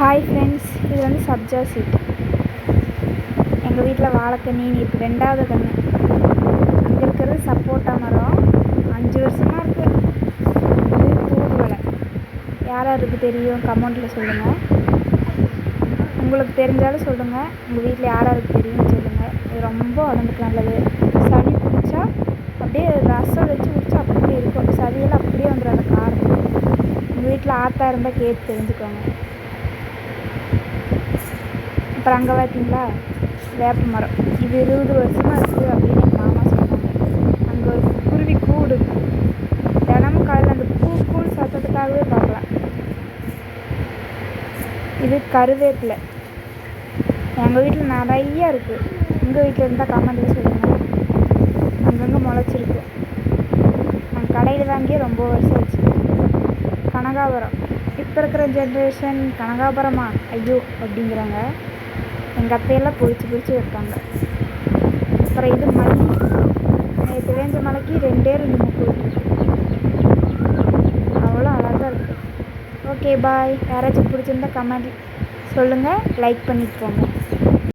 Hi friends, இது வந்து sabja seat. எங்கள் வீட்டில் வாழைக்கண்ணி இப்போ 2வது கன்று. அங்கே இருக்கிறது சப்போட்டா மரம், 5 வருஷமாக இருக்குது. இது தூதுவளை. யார் யாருக்கு தெரியும் கமெண்ட்டில் சொல்லுங்கள். உங்களுக்கு தெரிஞ்சாலும் சொல்லுங்கள். உங்கள் வீட்டில் யார் யாருக்கு தெரியும்னு சொல்லுங்கள். இது ரொம்ப உடம்புக்கு நல்லது. சளி பிடிச்சா அப்படியே ரசம் வச்சு குடிச்சா அப்படியே இருக்கும். சளியெல்லாம் அப்படியே வந்துடும் அந்த காரத்துக்கு. உங்கள் வீட்டில் ஆத்தா இருந்தால் கேட்டு தெரிஞ்சுக்கோங்க. அப்புறம் அங்கே பார்த்தீங்களா வேப்ப மரம், இது 20 வருஷமாக இருக்குது அப்படின்னு எங்கள் மாமா சொன்னாங்க. அங்கே ஒரு குருவி கூடு, தினமும் காலையில் அந்த கூழ் சத்தத்துக்காகவே பார்க்கலாம். இது கருவேப்பிலை. எங்கள் வீட்டில் நிறையா இருக்குது. உங்கள் வீட்டில் இருந்தால் கமெண்ட்டில் சொல்லுங்கள். அங்கங்கே முளைச்சிருக்கு. நாங்கள் கடையில் வாங்கியே ரொம்ப வருஷம் ஆச்சு. கனகாபரம். இப்போ இருக்கிற ஜென்ரேஷன் கனகாபரமா ஐயோ அப்படிங்கிறாங்க. எங்கள் அத்தையெல்லாம் பொறிச்சு வைப்பாங்க. அப்புறம் இது மல்லி. நேற்று வேஞ்ச மலைக்கு 2 மூக்கு விட்டுருக்கு. அவ்வளோ அழகாக இருக்குது. Okay bye. யாராச்சும் பிடிச்சிருந்தா கமெண்ட் சொல்லுங்கள், லைக் பண்ணிட்டு போங்க.